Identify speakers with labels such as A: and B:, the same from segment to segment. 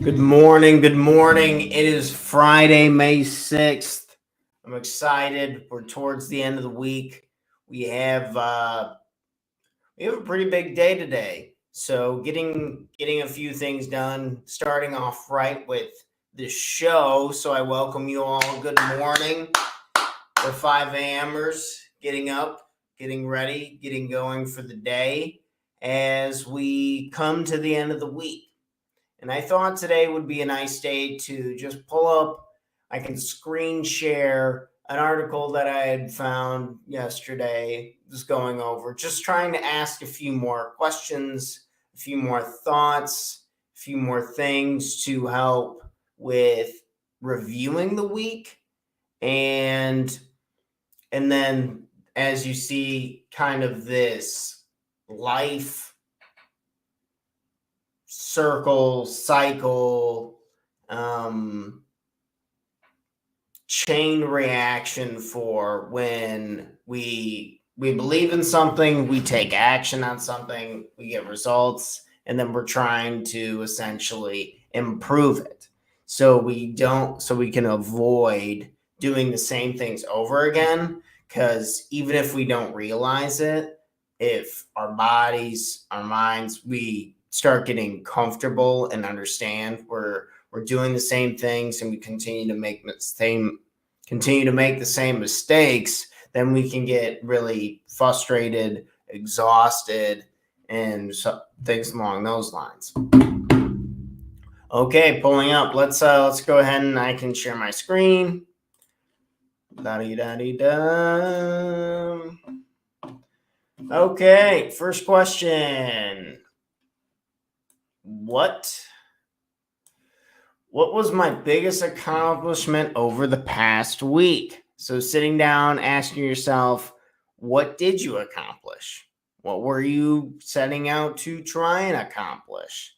A: Good morning. Good morning. It is Friday, May 6th. I'm excited. We're towards the end of the week. We have a pretty big day today. So getting a few things done, starting off right with the show. So I welcome you all. Good morning. We're 5 a.m.ers, getting up, getting ready, getting going for the day as we come to the end of the week. And I thought today would be a nice day to just pull up. I can screen share an article that I had found yesterday, just going over, just trying to ask a few more questions, a few more thoughts, a few more things to help with reviewing the week. And then as you see, kind of this life cycle, chain reaction for when we believe in something, we take action on something, we get results, and then we're trying to essentially improve it. So we can avoid doing the same things over again, because even if we don't realize it, if our bodies, our minds, we start getting comfortable and understand we're doing the same things and we continue to make the same mistakes, then we can get really frustrated, exhausted, and things along those lines. Okay, pulling up. Let's go ahead and I can share my screen. Da-dee-da-dee-da. Okay, first question. What was my biggest accomplishment over the past week? So sitting down, asking yourself, what did you accomplish? What were you setting out to try and accomplish?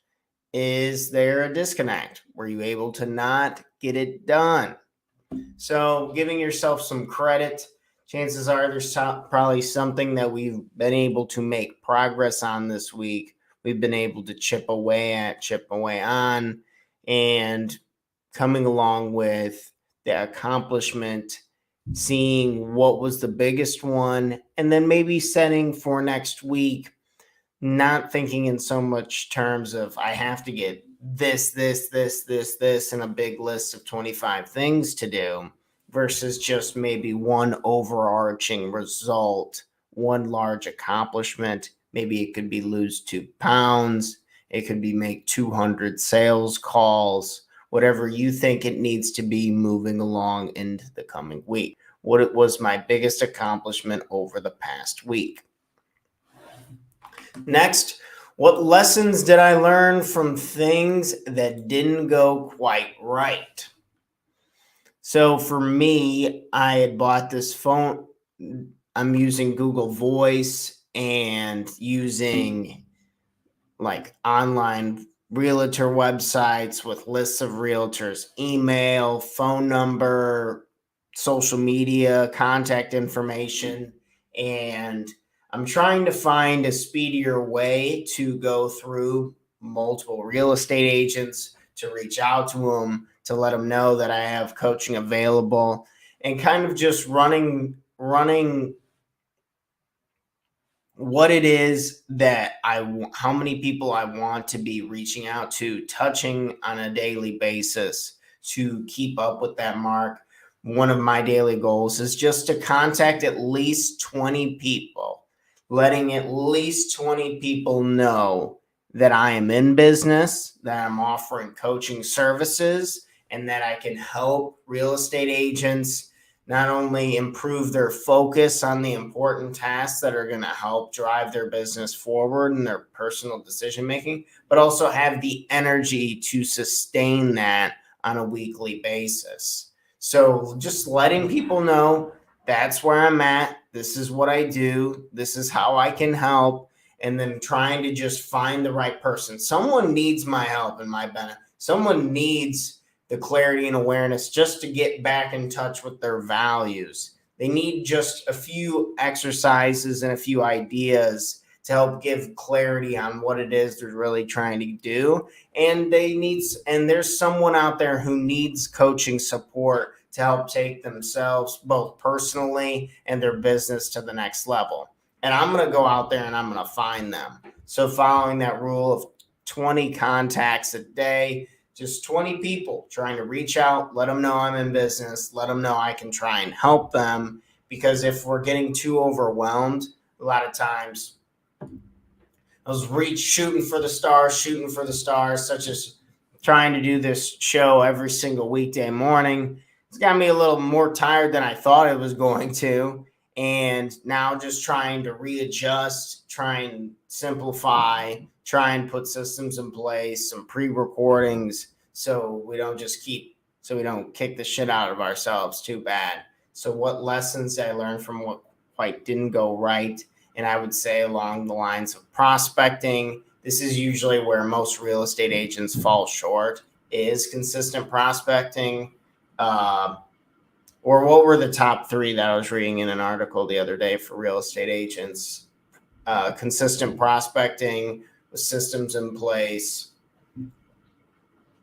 A: Is there a disconnect? Were you able to not get it done? So giving yourself some credit, chances are there's probably something that we've been able to make progress on this week. We've been able to chip away on, and coming along with the accomplishment, seeing what was the biggest one, and then maybe setting for next week, not thinking in so much terms of I have to get this, and a big list of 25 things to do, versus just maybe one overarching result, one large accomplishment. Maybe it could be lose 2 pounds. It could be make 200 sales calls, whatever you think it needs to be moving along into the coming week. What was my biggest accomplishment over the past week? Next, what lessons did I learn from things that didn't go quite right? So for me, I had bought this phone. I'm using Google Voice and using like online realtor websites with lists of realtors, email, phone number, social media, contact information, and I'm trying to find a speedier way to go through multiple real estate agents, to reach out to them, to let them know that I have coaching available, and kind of just running what it is that how many people I want to be reaching out to, touching on a daily basis to keep up with that mark. One of my daily goals is just to contact at least 20 people, letting at least 20 people know that I am in business, that I'm offering coaching services, and that I can help real estate agents not only improve their focus on the important tasks that are going to help drive their business forward and their personal decision making, but also have the energy to sustain that on a weekly basis. So just letting people know that's where I'm at. This is what I do. This is how I can help. And then trying to just find the right person. Someone needs my help and my benefit. Someone needs the clarity and awareness just to get back in touch with their values. They need just a few exercises and a few ideas to help give clarity on what it is they're really trying to do. And there's someone out there who needs coaching support to help take themselves both personally and their business to the next level. And I'm going to go out there and I'm going to find them. So following that rule of 20 contacts a day, just 20 people trying to reach out, let them know I'm in business, let them know I can try and help them. Because if we're getting too overwhelmed, a lot of times I was shooting for the stars, such as trying to do this show every single weekday morning. It's got me a little more tired than I thought it was going to. And now just trying to readjust, try and simplify, try and put systems in place, some pre-recordings, so we don't kick the shit out of ourselves too bad. So what lessons did I learn from what quite didn't go right? And I would say along the lines of prospecting, this is usually where most real estate agents fall short, is consistent prospecting. Or what were the top 3 that I was reading in an article the other day for real estate agents? Consistent prospecting with systems in place,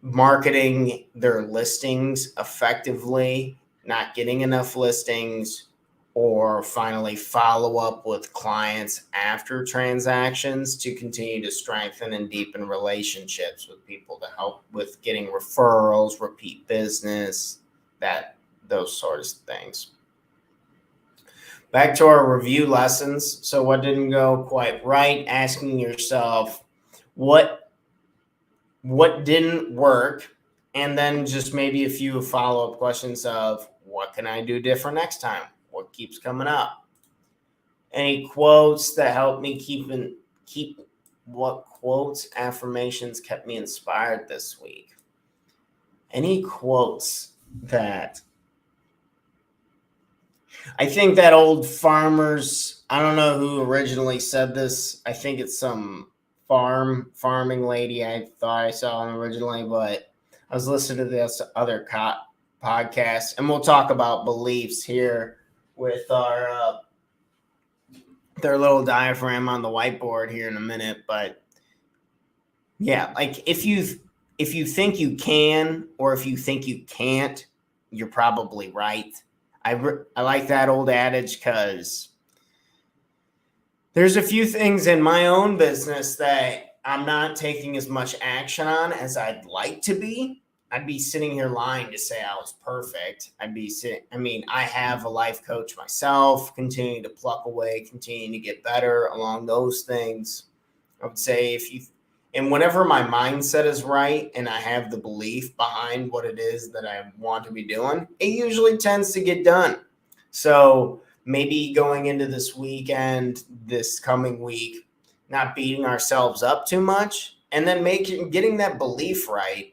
A: marketing their listings effectively, not getting enough listings, or finally follow up with clients after transactions to continue to strengthen and deepen relationships with people to help with getting referrals, repeat business, those sorts of things. Back to our review lessons. So what didn't go quite right? Asking yourself what didn't work, and then just maybe a few follow-up questions of what can I do different next time? What keeps coming up? Any quotes that help me what quotes, affirmations kept me inspired this week? Any quotes that I think that old farmers, I don't know who originally said this. I think it's some farming lady I thought I saw originally, but I was listening to this other podcast, and we'll talk about beliefs here with their little diagram on the whiteboard here in a minute. But yeah, like if you think you can, or if you think you can't, you're probably right. I like that old adage because there's a few things in my own business that I'm not taking as much action on as I'd like to be. I'd be sitting here lying to say I was perfect. I have a life coach myself, continuing to pluck away, continuing to get better along those things. I would say and whenever my mindset is right and I have the belief behind what it is that I want to be doing, it usually tends to get done. So maybe going into this coming week, not beating ourselves up too much, and then getting that belief right.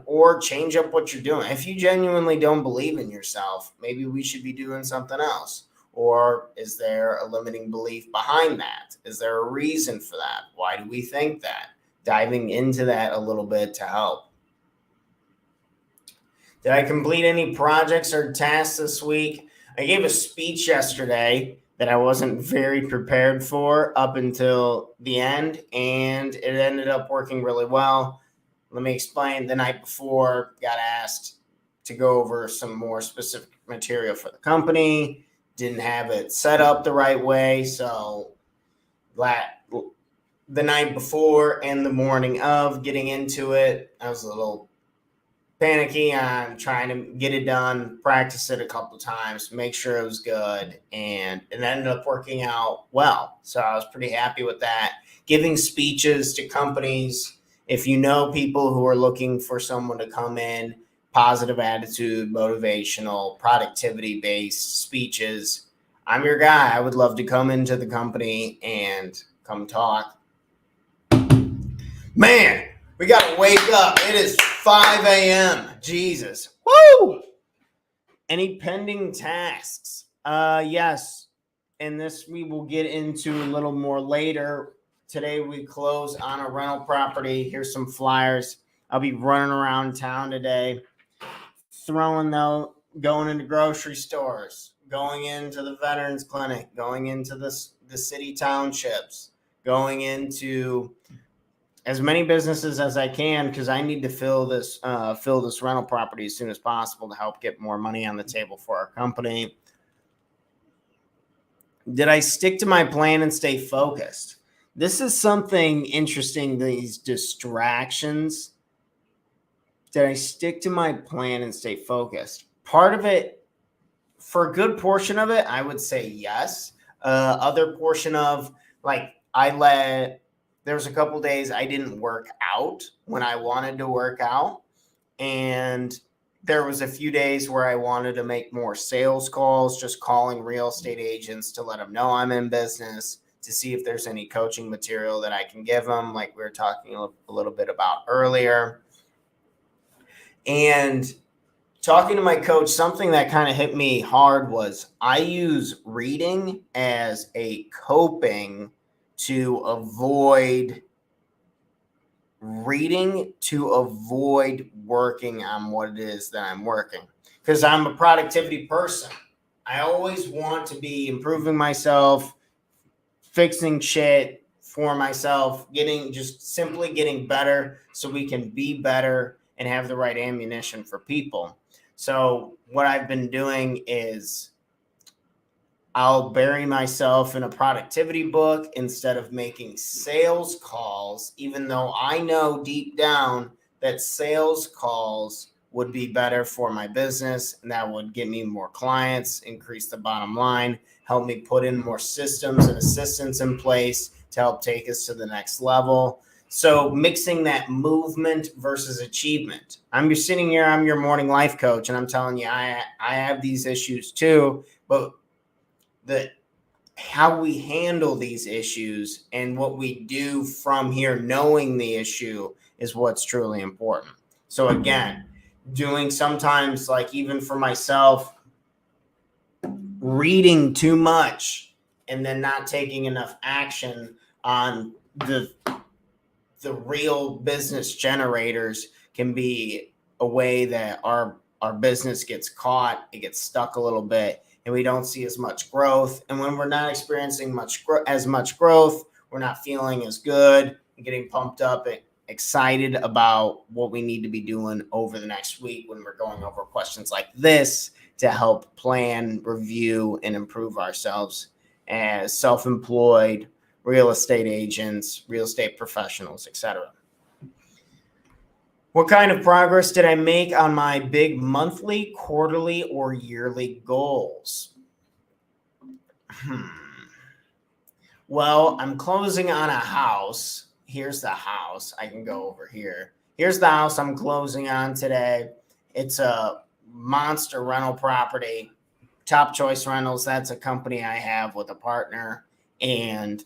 A: Or change up what you're doing. If you genuinely don't believe in yourself, maybe we should be doing something else. Or is there a limiting belief behind that? Is there a reason for that? Why do we think that? Diving into that a little bit to help. Did I complete any projects or tasks this week? I gave a speech yesterday that I wasn't very prepared for up until the end, and it ended up working really well. Let me explain. The night before, got asked to go over some more specific material for the company. Didn't have it set up the right way. So the night before and the morning of getting into it, I was a little panicky on trying to get it done, practice it a couple times, make sure it was good, and it ended up working out well. So I was pretty happy with that. Giving speeches to companies, if you know people who are looking for someone to come in, positive attitude, motivational, productivity-based speeches, I'm your guy. I would love to come into the company and come talk. Man, we got to wake up. It is 5 a.m. Jesus. Woo! Any pending tasks? Yes. And this we will get into a little more later. Today we close on a rental property. Here's some flyers. I'll be running around town today, going into grocery stores, going into the veterans clinic, going into the city townships, going into as many businesses as I can because I need to fill this rental property as soon as possible to help get more money on the table for our company. Did I stick to my plan and stay focused? This is something interesting, these distractions. Did I stick to my plan and stay focused? Part of it, for a good portion of it, I would say yes. Other portion of there's a couple days I didn't work out when I wanted to work out. And there was a few days where I wanted to make more sales calls, just calling real estate agents to let them know I'm in business, to see if there's any coaching material that I can give them, like we were talking a little bit about earlier. And talking to my coach, something that kind of hit me hard was I use reading as a coping to avoid working on what it is that I'm working, because I'm a productivity person. I always want to be improving myself, fixing shit for myself, simply getting better so we can be better and have the right ammunition for people. So what I've been doing is I'll bury myself in a productivity book instead of making sales calls, even though I know deep down that sales calls would be better for my business and that would get me more clients, increase the bottom line, help me put in more systems and assistants in place to help take us to the next level. So mixing that movement versus achievement. I'm just sitting here, I'm your morning life coach, and I'm telling you, I have these issues too, but how we handle these issues and what we do from here, knowing the issue, is what's truly important. So again, doing sometimes, like even for myself, reading too much and then not taking enough action on the real business generators can be a way that our business gets caught, it gets stuck a little bit, and we don't see as much growth. And when we're not experiencing as much growth, we're not feeling as good and getting pumped up and excited about what we need to be doing over the next week when we're going over questions like this to help plan, review, and improve ourselves as self-employed real estate agents, real estate professionals, etc. What kind of progress did I make on my big monthly, quarterly, or yearly goals? Well, I'm closing on a house. Here's the house. I can go over here. Here's the house I'm closing on today. It's a monster rental property. Top Choice Rentals, that's a company I have with a partner. And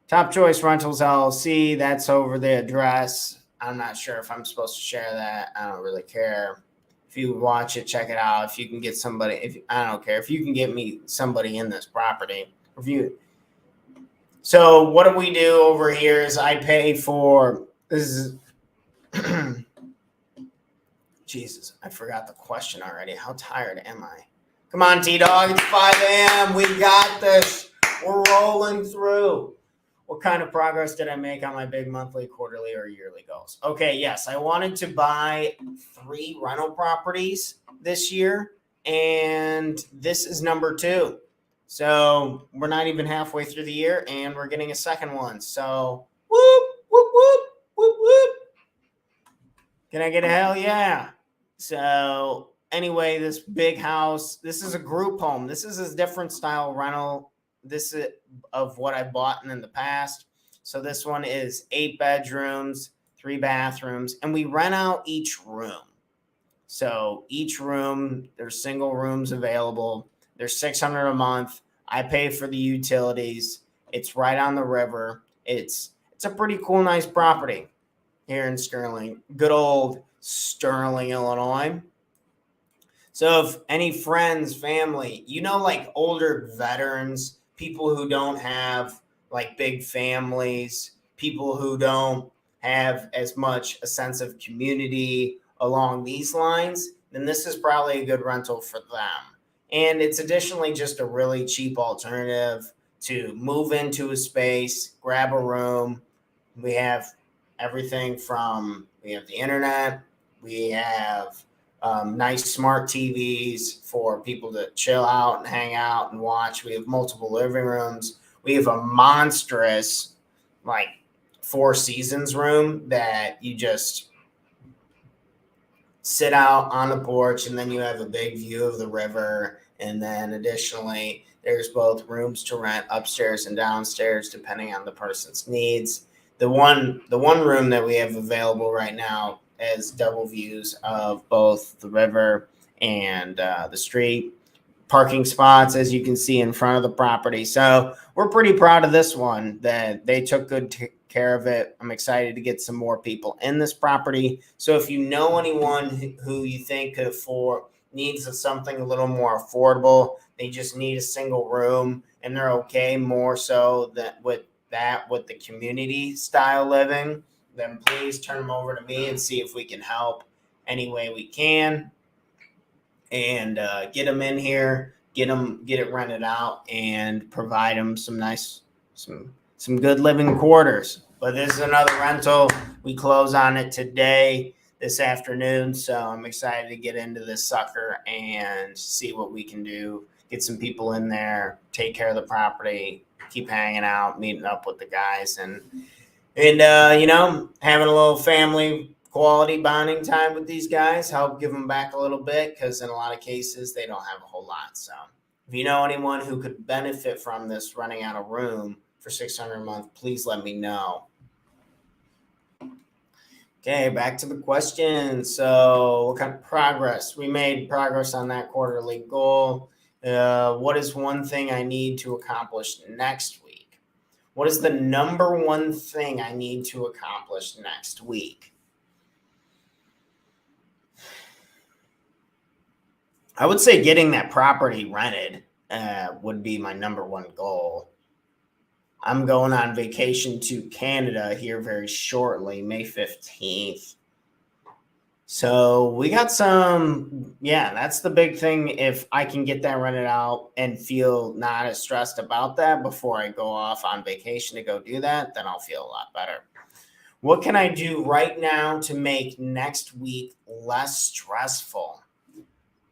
A: Top Choice Rentals LLC, that's over the address. I'm not sure if I'm supposed to share that. I don't really care. If you watch it, check it out. If you can get somebody, I don't care. If you can get me somebody in this property, review it. So what do we do over here is I pay for, this is, Jesus, I forgot the question already. How tired am I? Come on, T-Dog, it's 5 a.m. We got this. We're rolling through. What kind of progress did I make on my big monthly, quarterly, or yearly goals? Okay, yes, I wanted to buy 3 rental properties this year, and this is number 2. So we're not even halfway through the year, and we're getting a second one. So whoop, whoop, whoop, whoop, whoop. Can I get a hell yeah? So anyway, this big house, this is a group home. This is a different style rental. This is of what I bought in the past. So this one is 8 bedrooms, 3 bathrooms, and we rent out each room. So each room, there's single rooms available. There's $600 a month. I pay for the utilities. It's right on the river. It's a pretty cool, nice property here in Sterling, good old Sterling, Illinois. So if any friends, family, like older veterans, people who don't have like big families, people who don't have as much a sense of community along these lines, then this is probably a good rental for them. And it's additionally just a really cheap alternative to move into a space, grab a room. We have everything from, we have the internet, we have nice smart TVs for people to chill out and hang out and watch. We have multiple living rooms. We have a monstrous, like, Four Seasons room that you just sit out on the porch, and then you have a big view of the river. And then additionally, there's both rooms to rent upstairs and downstairs depending on the person's needs. The one room that we have available right now has double views of both the river and the street. Parking spots, as you can see, in front of the property. So we're pretty proud of this one, that they took good care of it. I'm excited to get some more people in this property. So if you know anyone who you think could afford, needs something a little more affordable, they just need a single room and they're okay more so that with the community style living, then please turn them over to me and see if we can help any way we can, and get them in here, get it rented out, and provide them some good living quarters. But this is another rental. We close on it today, this afternoon, so I'm excited to get into this sucker and see what we can do. Get some people in there, take care of the property, keep hanging out, meeting up with the guys, and having a little family quality bonding time with these guys, help give them back a little bit, because in a lot of cases they don't have a whole lot. So if you know anyone who could benefit from this, running out a room for $600 a month, please let me know. Okay, back to the question. So what kind of progress? We made progress on that quarterly goal. What is one thing I need to accomplish next week? What is the number one thing I need to accomplish next week? I would say getting that property rented would be my number one goal. I'm going on vacation to Canada here very shortly, May 15th. So we got that's the big thing. If I can get that rented out and feel not as stressed about that before I go off on vacation to go do that, then I'll feel a lot better. What can I do right now to make next week less stressful?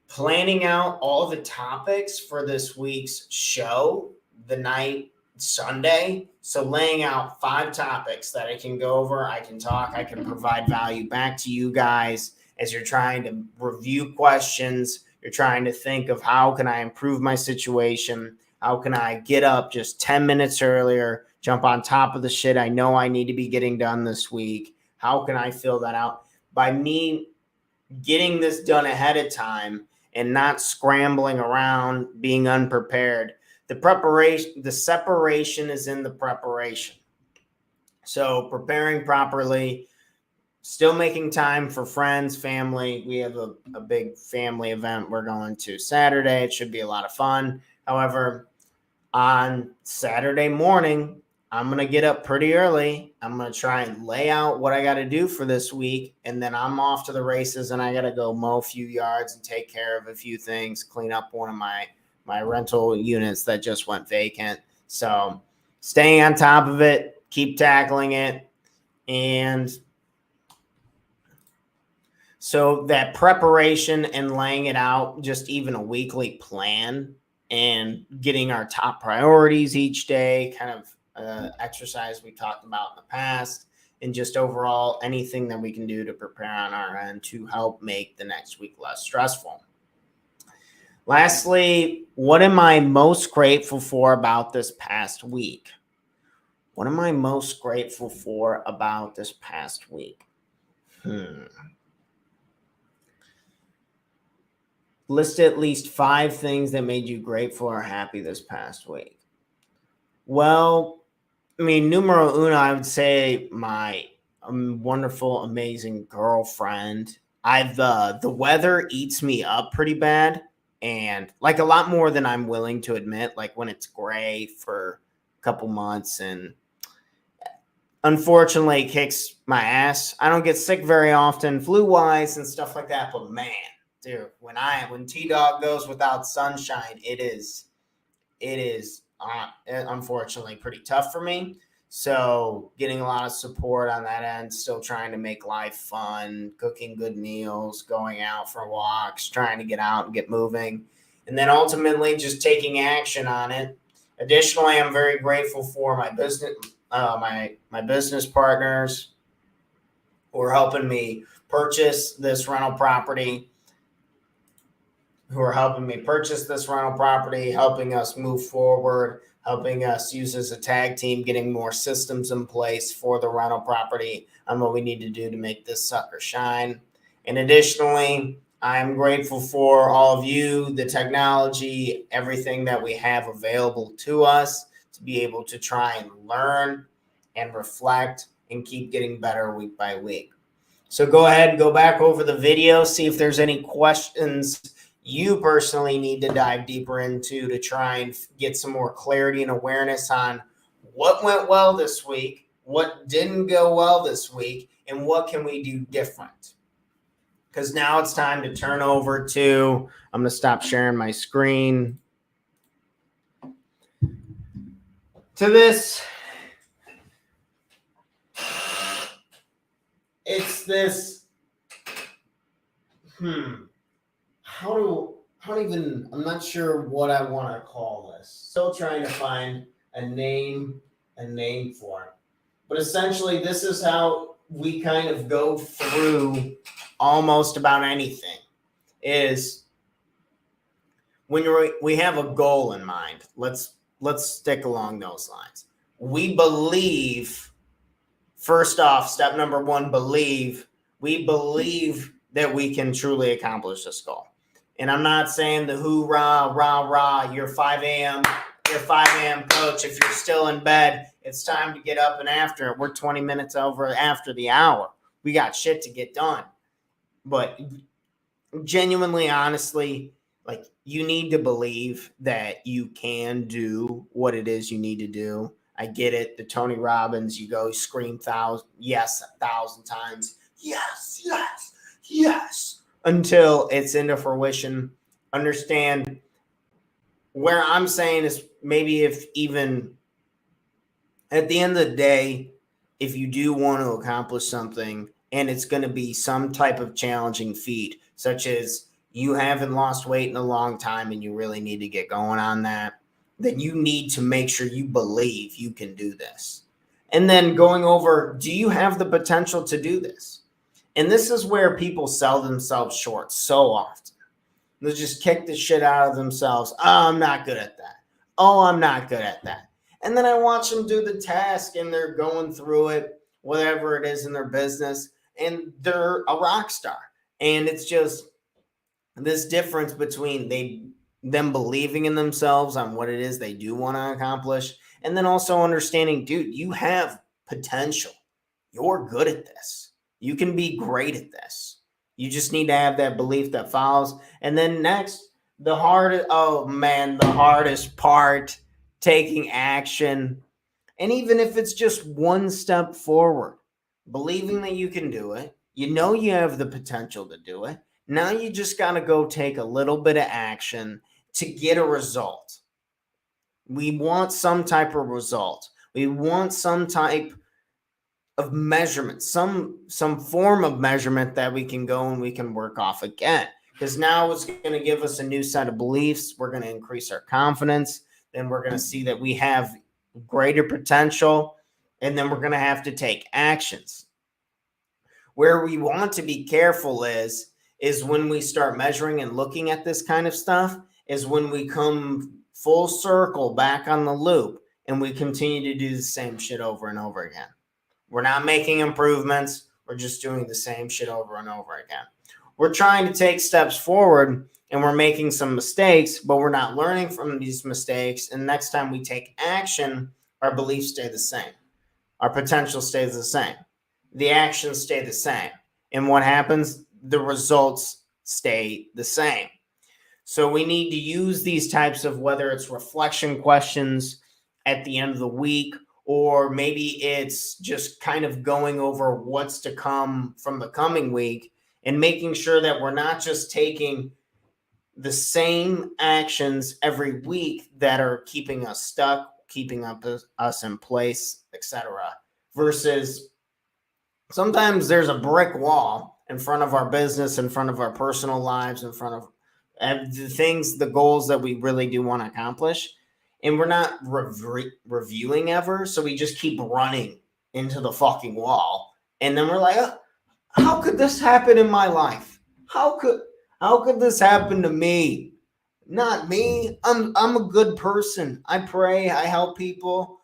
A: Planning out all the topics for this week's show the night Sunday. So laying out 5 topics that I can go over, I can talk, I can provide value back to you guys as you're trying to review questions. You're trying to think of, how can I improve my situation? How can I get up just 10 minutes earlier, jump on top of the shit I know I need to be getting done this week? How can I fill that out? By me getting this done ahead of time and not scrambling around, being unprepared. The separation is in the preparation. So preparing properly, still making time for friends, family. We have a big family event we're going to Saturday. It should be a lot of fun. However, on Saturday morning, I'm going to get up pretty early. I'm going to try and lay out what I got to do for this week. And then I'm off to the races, and I got to go mow a few yards and take care of a few things, clean up one of my rental units that just went vacant. So staying on top of it, keep tackling it. And so that preparation and laying it out, just even a weekly plan and getting our top priorities each day, kind of exercise we talked about in the past, and just overall anything that we can do to prepare on our end to help make the next week less stressful. Lastly, what am I most grateful for about this past week? What am I most grateful for about this past week? List at least 5 things that made you grateful or happy this past week. Well, I mean, numero uno, I would say my wonderful, amazing girlfriend. The weather eats me up pretty bad, and like a lot more than I'm willing to admit, like when it's gray for a couple months, and unfortunately it kicks my ass. I don't get sick very often, flu-wise and stuff like that, but man, dude, when T-Dog goes without sunshine, it is unfortunately pretty tough for me. So getting a lot of support on that end, still trying to make life fun, cooking good meals, going out for walks, trying to get out and get moving, and then ultimately just taking action on it. Additionally, I'm very grateful for my business, my business partners who are helping me purchase this rental property, helping us move forward, helping us use as a tag team, getting more systems in place for the rental property on what we need to do to make this sucker shine. And additionally, I'm grateful for all of you, the technology, everything that we have available to us to be able to try and learn and reflect and keep getting better week by week. So go ahead and go back over the video, see if there's any questions you personally need to dive deeper into to try and get some more clarity and awareness on what went well this week, what didn't go well this week, and what can we do different. Because now it's time to turn over to, I'm going to stop sharing my screen, to this. It's this, I'm not sure what I want to call this. Still trying to find a name for it. But essentially, this is how we kind of go through almost about anything, is when we have a goal in mind. Let's stick along those lines. We believe, first off, step number one, we believe that we can truly accomplish this goal. And I'm not saying the hoorah, rah, rah, you're 5 a.m. coach. If you're still in bed, it's time to get up and after it. We're 20 minutes over after the hour. We got shit to get done. But genuinely, honestly, like, you need to believe that you can do what it is you need to do. I get it. The Tony Robbins, you go scream 1,000 times. Yes, yes, yes. Until it's into fruition. Understand where I'm saying is, maybe if even at the end of the day, if you do want to accomplish something and it's going to be some type of challenging feat, such as you haven't lost weight in a long time and you really need to get going on that, then you need to make sure you believe you can do this. And then going over, do you have the potential to do this? And this is where people sell themselves short so often. They'll just kick the shit out of themselves. Oh, I'm not good at that. Oh, I'm not good at that. And then I watch them do the task and they're going through it, whatever it is in their business, and they're a rock star. And it's just this difference between them believing in themselves on what it is they do want to accomplish, and then also understanding, dude, you have potential. You're good at this. You can be great at this. You just need to have that belief that follows. And then next, the hardest part, taking action. And even if it's just one step forward, believing that you can do it, you know you have the potential to do it. Now you just got to go take a little bit of action to get a result. We want some type of result. We want some type of measurement, some form of measurement that we can go and we can work off again. Because now it's going to give us a new set of beliefs. We're going to increase our confidence. Then we're going to see that we have greater potential. And then we're going to have to take actions. Where we want to be careful is when we start measuring and looking at this kind of stuff, is when we come full circle back on the loop and we continue to do the same shit over and over again. We're not making improvements. We're just doing the same shit over and over again. We're trying to take steps forward and we're making some mistakes, but we're not learning from these mistakes. And next time we take action, our beliefs stay the same. Our potential stays the same. The actions stay the same. And what happens? The results stay the same. So we need to use these types of, whether it's reflection questions at the end of the week, or maybe it's just kind of going over what's to come from the coming week and making sure that we're not just taking the same actions every week that are keeping us stuck, keeping us in place, etc. Versus sometimes there's a brick wall in front of our business, in front of our personal lives, in front of the goals that we really do want to accomplish. And we're not reviewing ever. So we just keep running into the fucking wall. And then we're like, oh, how could this happen in my life? How could this happen to me? Not me. I'm a good person. I pray, I help people.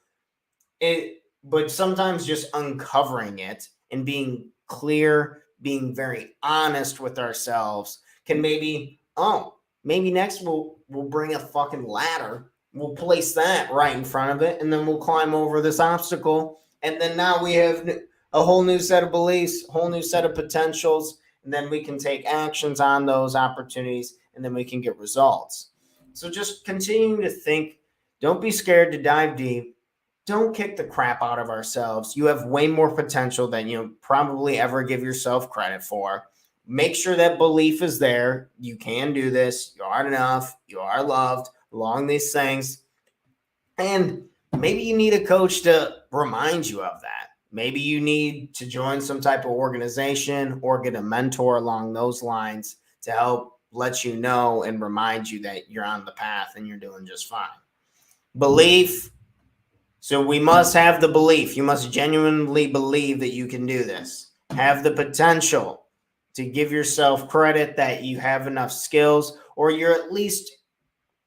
A: But sometimes just uncovering it and being clear, being very honest with ourselves can maybe next we'll bring a fucking ladder. We'll place that right in front of it, and then we'll climb over this obstacle. And then now we have a whole new set of beliefs, whole new set of potentials, and then we can take actions on those opportunities, and then we can get results. So just continuing to think, don't be scared to dive deep. Don't kick the crap out of ourselves. You have way more potential than you probably ever give yourself credit for. Make sure that belief is there. You can do this. You are enough. You are loved. Along these things. And maybe you need a coach to remind you of that. Maybe you need to join some type of organization or get a mentor along those lines to help let you know and remind you that you're on the path and you're doing just fine. Belief. So we must have the belief. You must genuinely believe that you can do this. Have the potential to give yourself credit that you have enough skills, or you're at least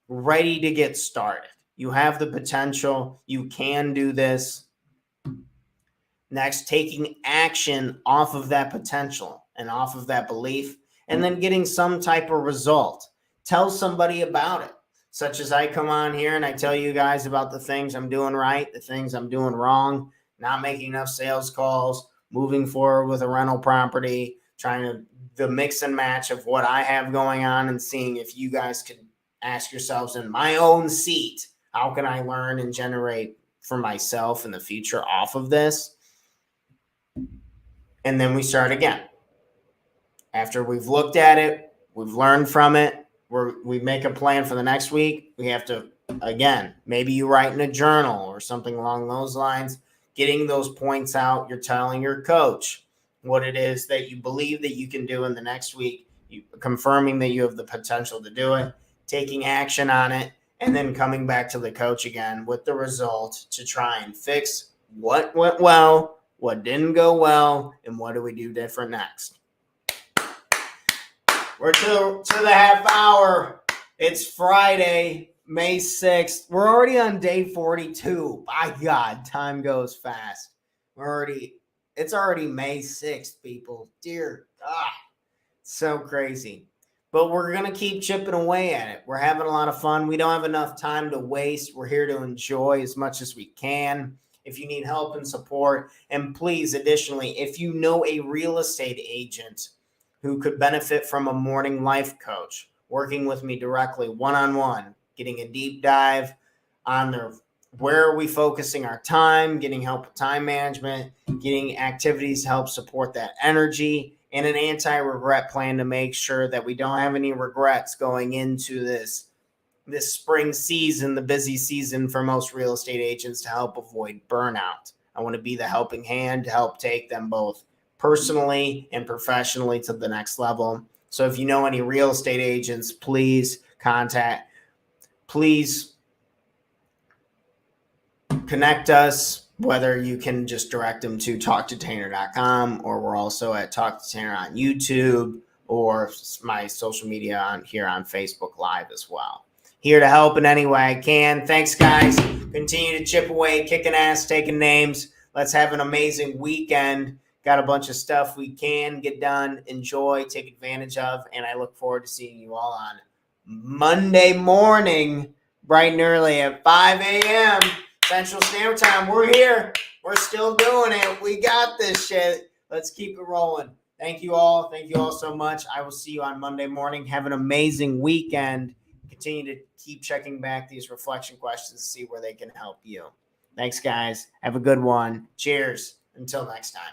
A: ready to get started. You have the potential. You can do this. Next, taking action off of that potential and off of that belief, and then getting some type of result. Tell somebody about it. Such as I come on here and I tell you guys about the things I'm doing right, the things I'm doing wrong, not making enough sales calls, moving forward with a rental property, trying to the mix and match of what I have going on and seeing if you guys could ask yourselves in my own seat, how can I learn and generate for myself in the future off of this? And then we start again. After we've looked at it, we've learned from it, we make a plan for the next week. We have to, again, maybe you write in a journal or something along those lines, getting those points out. You're telling your coach what it is that you believe that you can do in the next week, confirming that you have the potential to do it, taking action on it, and then coming back to the coach again with the result to try and fix what went well, what didn't go well, and what do we do different next. We're to the half hour. It's Friday, May 6th. We're already on day 42. My God, time goes fast. It's already May 6th, people. Dear God, so crazy. But we're going to keep chipping away at it. We're having a lot of fun. We don't have enough time to waste. We're here to enjoy as much as we can. If you need help and support, and please, additionally, if you know a real estate agent who could benefit from a morning life coach, working with me directly, one-on-one, getting a deep dive on where are we focusing our time, getting help with time management, getting activities to help support that energy, and an anti-regret plan to make sure that we don't have any regrets going into this spring season, the busy season for most real estate agents, to help avoid burnout. I want to be the helping hand to help take them both personally and professionally to the next level. So if you know any real estate agents, please connect us, whether you can just direct them to talktotanner.com, or we're also at Talk to Tanner on YouTube, or my social media on Facebook Live as well. Here to help in any way I can. Thanks, guys. Continue to chip away, kicking ass, taking names. Let's have an amazing weekend. Got a bunch of stuff we can get done, enjoy, take advantage of, and I look forward to seeing you all on Monday morning, bright and early at 5 a.m. Central Standard Time. We're here. We're still doing it. We got this shit. Let's keep it rolling. Thank you all. Thank you all so much. I will see you on Monday morning. Have an amazing weekend. Continue to keep checking back these reflection questions to see where they can help you. Thanks, guys. Have a good one. Cheers. Until next time.